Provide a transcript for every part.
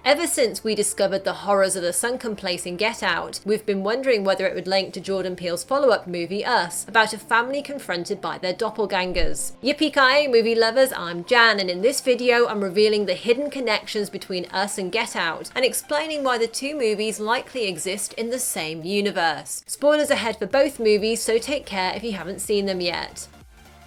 Ever since we discovered the horrors of the sunken place in Get Out, we've been wondering whether it would link to Jordan Peele's follow-up movie Us, about a family confronted by their doppelgangers. Yippee-ki-yay, movie lovers, I'm Jan, and in this video I'm revealing the hidden connections between Us and Get Out, and explaining why the two movies likely exist in the same universe. Spoilers ahead for both movies, so take care if you haven't seen them yet.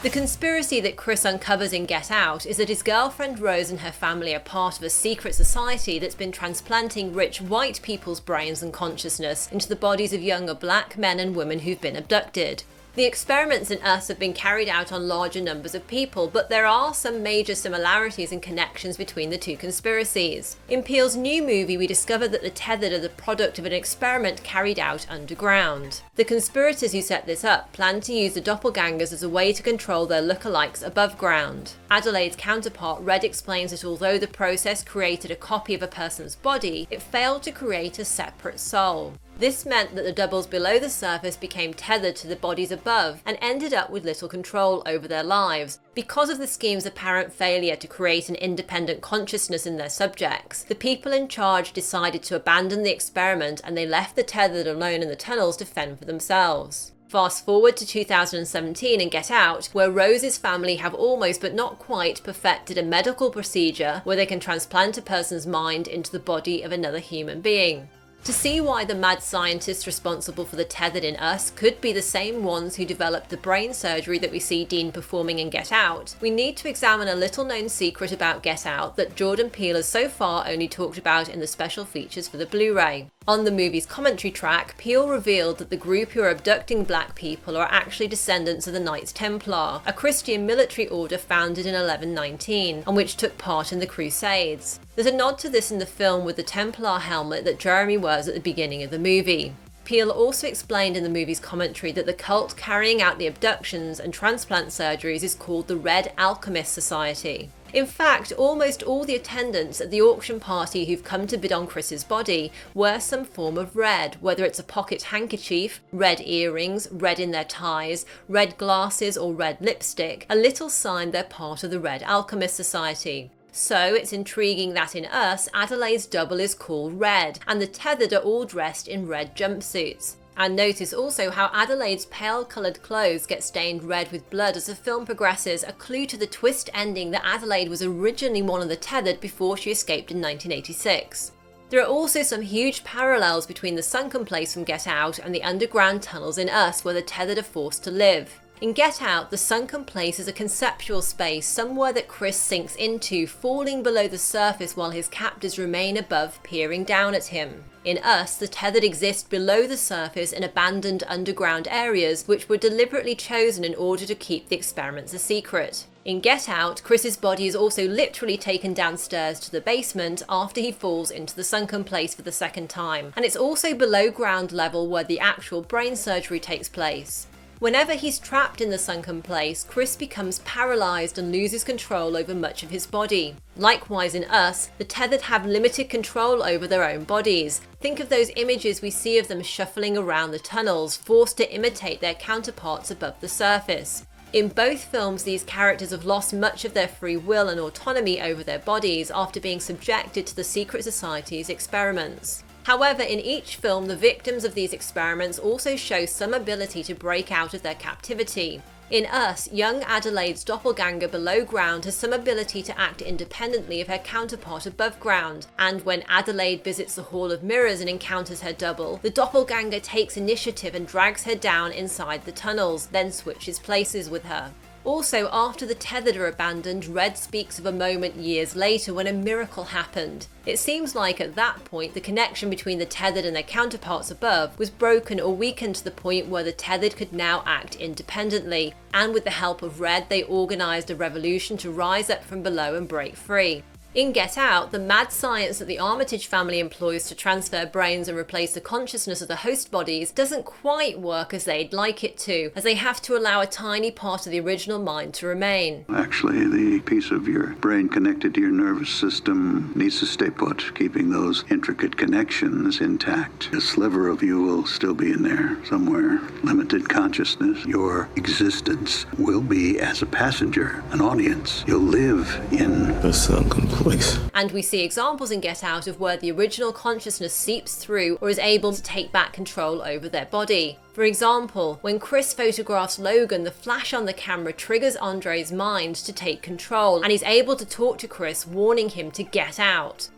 The conspiracy that Chris uncovers in Get Out is that his girlfriend Rose and her family are part of a secret society that's been transplanting rich white people's brains and consciousness into the bodies of younger black men and women who've been abducted. The experiments in Us have been carried out on larger numbers of people, but there are some major similarities and connections between the two conspiracies. In Peele's new movie, we discover that the tethered are the product of an experiment carried out underground. The conspirators who set this up planned to use the doppelgangers as a way to control their lookalikes above ground. Adelaide's counterpart, Red, explains that although the process created a copy of a person's body, it failed to create a separate soul. This meant that the doubles below the surface became tethered to the bodies above and ended up with little control over their lives. Because of the scheme's apparent failure to create an independent consciousness in their subjects, the people in charge decided to abandon the experiment and they left the tethered alone in the tunnels to fend for themselves. Fast forward to 2017 and Get Out, where Rose's family have almost but not quite perfected a medical procedure where they can transplant a person's mind into the body of another human being. To see why the mad scientists responsible for the tethered in Us could be the same ones who developed the brain surgery that we see Dean performing in Get Out, we need to examine a little known secret about Get Out that Jordan Peele has so far only talked about in the special features for the Blu-ray. On the movie's commentary track, Peele revealed that the group who are abducting black people are actually descendants of the Knights Templar, a Christian military order founded in 1119, and which took part in the Crusades. There's a nod to this in the film with the Templar helmet that Jeremy wears at the beginning of the movie. Peele also explained in the movie's commentary that the cult carrying out the abductions and transplant surgeries is called the Red Alchemist Society. In fact, almost all the attendants at the auction party who've come to bid on Chris's body wear some form of red, whether it's a pocket handkerchief, red earrings, red in their ties, red glasses or red lipstick, a little sign they're part of the Red Alchemist Society. So it's intriguing that in Us, Adelaide's double is called Red, and the tethered are all dressed in red jumpsuits. And notice also how Adelaide's pale coloured clothes get stained red with blood as the film progresses, a clue to the twist ending that Adelaide was originally one of the tethered before she escaped in 1986. There are also some huge parallels between the sunken place from Get Out and the underground tunnels in Us where the tethered are forced to live. In Get Out, the sunken place is a conceptual space, somewhere that Chris sinks into, falling below the surface while his captors remain above, peering down at him. In Us, the tethered exist below the surface in abandoned underground areas which were deliberately chosen in order to keep the experiments a secret. In Get Out, Chris's body is also literally taken downstairs to the basement after he falls into the sunken place for the second time, and it's also below ground level where the actual brain surgery takes place. Whenever he's trapped in the sunken place, Chris becomes paralysed and loses control over much of his body. Likewise in Us, the tethered have limited control over their own bodies. Think of those images we see of them shuffling around the tunnels, forced to imitate their counterparts above the surface. In both films, these characters have lost much of their free will and autonomy over their bodies after being subjected to the secret society's experiments. However, in each film, the victims of these experiments also show some ability to break out of their captivity. In Us, young Adelaide's doppelganger below ground has some ability to act independently of her counterpart above ground, and when Adelaide visits the Hall of Mirrors and encounters her double, the doppelganger takes initiative and drags her down inside the tunnels, then switches places with her. Also, after the tethered are abandoned, Red speaks of a moment years later when a miracle happened. It seems like at that point the connection between the tethered and their counterparts above was broken or weakened to the point where the tethered could now act independently, and with the help of Red they organised a revolution to rise up from below and break free. In Get Out, the mad science that the Armitage family employs to transfer brains and replace the consciousness of the host bodies doesn't quite work as they'd like it to, as they have to allow a tiny part of the original mind to remain. Actually, the piece of your brain connected to your nervous system needs to stay put, keeping those intricate connections intact. A sliver of you will still be in there somewhere. Limited consciousness. Your existence will be as a passenger, an audience. You'll live in the sunken place. please. And we see examples in Get Out of where the original consciousness seeps through or is able to take back control over their body. For example, when Chris photographs Logan, the flash on the camera triggers Andre's mind to take control, and he's able to talk to Chris, warning him to get out.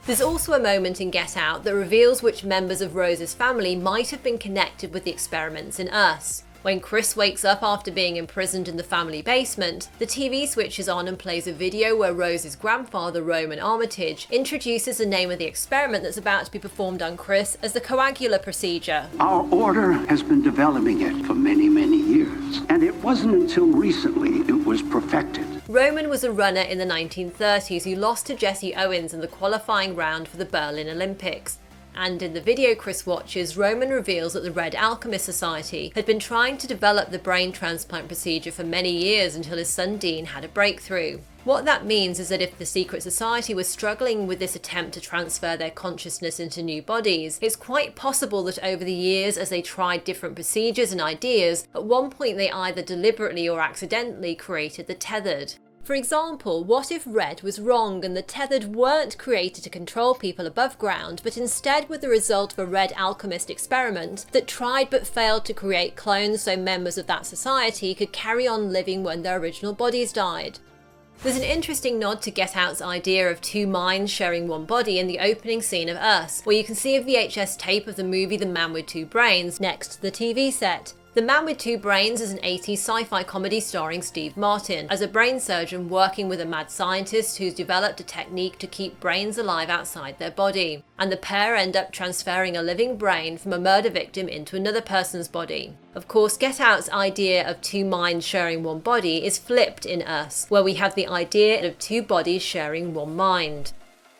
There's also a moment in Get Out that reveals which members of Rose's family might have been connected with the experiments in Us. When Chris wakes up after being imprisoned in the family basement, the TV switches on and plays a video where Rose's grandfather, Roman Armitage, introduces the name of the experiment that's about to be performed on Chris as the COAGULA procedure. Our order has been developing it for many, many years, and it wasn't until recently it was perfected. Roman was a runner in the 1930s who lost to Jesse Owens in the qualifying round for the Berlin Olympics. And in the video Chris watches, Roman reveals that the Red Alchemist Society had been trying to develop the brain transplant procedure for many years until his son Dean had a breakthrough. What that means is that if the secret society was struggling with this attempt to transfer their consciousness into new bodies, it's quite possible that over the years, as they tried different procedures and ideas, at one point they either deliberately or accidentally created the tethered. For example, what if Red was wrong and the tethered weren't created to control people above ground, but instead were the result of a Red Alchemist experiment that tried but failed to create clones so members of that society could carry on living when their original bodies died? There's an interesting nod to Get Out's idea of two minds sharing one body in the opening scene of Us, where you can see a VHS tape of the movie The Man with Two Brains next to the TV set. The Man with Two Brains is an 80s sci-fi comedy starring Steve Martin as a brain surgeon working with a mad scientist who's developed a technique to keep brains alive outside their body. And the pair end up transferring a living brain from a murder victim into another person's body. Of course, Get Out's idea of two minds sharing one body is flipped in Us, where we have the idea of two bodies sharing one mind.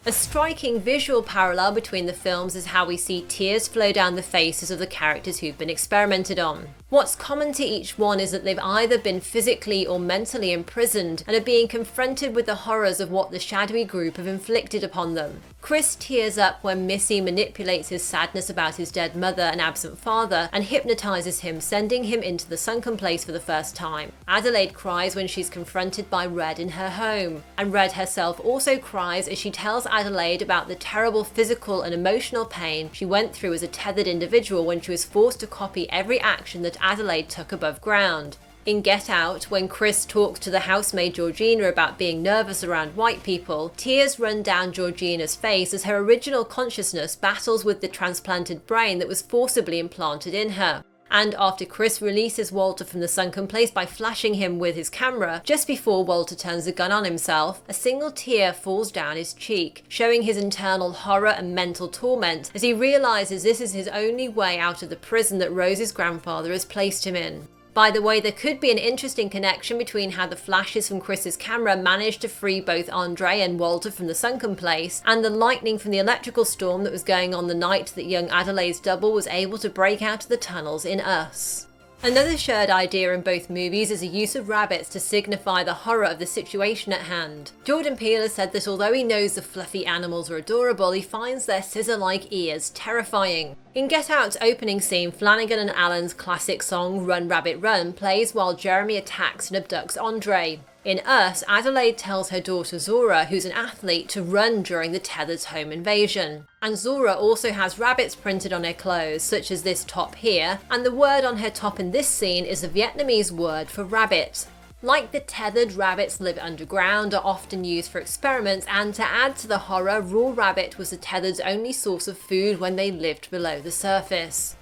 A striking visual parallel between the films is how we see tears flow down the faces of the characters who've been experimented on. What's common to each one is that they've either been physically or mentally imprisoned and are being confronted with the horrors of what the shadowy group have inflicted upon them. Chris tears up when Missy manipulates his sadness about his dead mother and absent father and hypnotizes him, sending him into the sunken place for the first time. Adelaide cries when she's confronted by Red in her home, and Red herself also cries as she tells Adelaide about the terrible physical and emotional pain she went through as a tethered individual when she was forced to copy every action that Adelaide took above ground. In Get Out, when Chris talks to the housemaid Georgina about being nervous around white people, tears run down Georgina's face as her original consciousness battles with the transplanted brain that was forcibly implanted in her. And after Chris releases Walter from the sunken place by flashing him with his camera, just before Walter turns the gun on himself, a single tear falls down his cheek, showing his internal horror and mental torment as he realizes this is his only way out of the prison that Rose's grandfather has placed him in. By the way, there could be an interesting connection between how the flashes from Chris's camera managed to free both Andre and Walter from the sunken place, and the lightning from the electrical storm that was going on the night that young Adelaide's double was able to break out of the tunnels in Us. Another shared idea in both movies is the use of rabbits to signify the horror of the situation at hand. Jordan Peele has said that although he knows the fluffy animals are adorable, he finds their scissor-like ears terrifying. In Get Out's opening scene, Flanagan and Allen's classic song Run Rabbit Run plays while Jeremy attacks and abducts Andre. In Us, Adelaide tells her daughter Zora, who's an athlete, to run during the Tethered's home invasion. And Zora also has rabbits printed on her clothes, such as this top here, and the word on her top in this scene is the Vietnamese word for rabbit. Like the Tethered, rabbits live underground, are often used for experiments, and to add to the horror, raw rabbit was the Tethered's only source of food when they lived below the surface.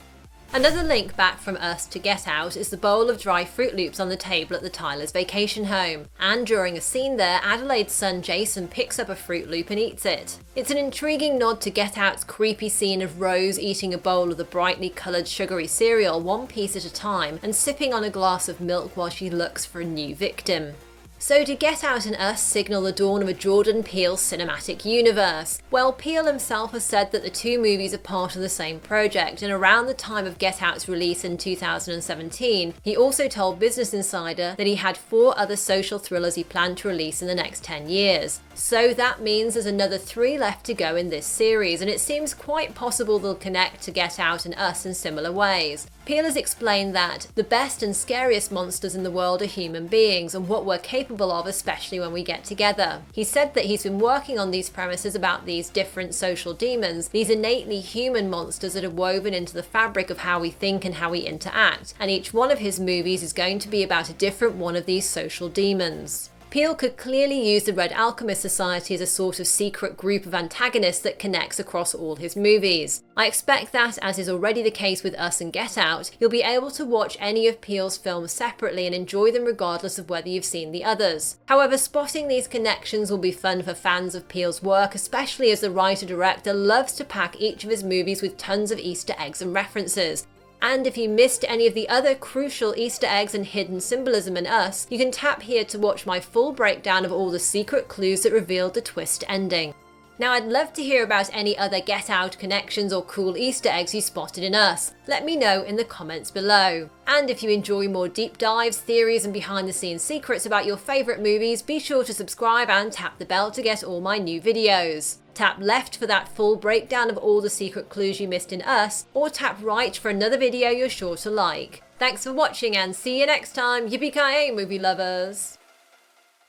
Another link back from Us to Get Out is the bowl of dry Fruit Loops on the table at the Tylers' vacation home. And during a scene there, Adelaide's son Jason picks up a Fruit Loop and eats it. It's an intriguing nod to Get Out's creepy scene of Rose eating a bowl of the brightly coloured sugary cereal one piece at a time and sipping on a glass of milk while she looks for a new victim. So do Get Out and Us signal the dawn of a Jordan Peele cinematic universe? Well, Peele himself has said that the two movies are part of the same project, and around the time of Get Out's release in 2017, he also told Business Insider that he had 4 other social thrillers he planned to release in the next 10 years. So that means there's another 3 left to go in this series, and it seems quite possible they'll connect to Get Out and Us in similar ways. Peele has explained that the best and scariest monsters in the world are human beings and what we're capable of, especially when we get together. He said that he's been working on these premises about these different social demons, these innately human monsters that are woven into the fabric of how we think and how we interact, and each one of his movies is going to be about a different one of these social demons. Peele could clearly use the Red Alchemist Society as a sort of secret group of antagonists that connects across all his movies. I expect that, as is already the case with Us and Get Out, you'll be able to watch any of Peele's films separately and enjoy them regardless of whether you've seen the others. However, spotting these connections will be fun for fans of Peele's work, especially as the writer-director loves to pack each of his movies with tons of Easter eggs and references. And if you missed any of the other crucial Easter eggs and hidden symbolism in Us, you can tap here to watch my full breakdown of all the secret clues that revealed the twist ending. Now, I'd love to hear about any other Get Out connections or cool Easter eggs you spotted in Us. Let me know in the comments below. And if you enjoy more deep dives, theories and behind the scenes secrets about your favourite movies, be sure to subscribe and tap the bell to get all my new videos. Tap left for that full breakdown of all the secret clues you missed in Us, or tap right for another video you're sure to like. Thanks for watching and see you next time, yippee-ki-yay movie lovers!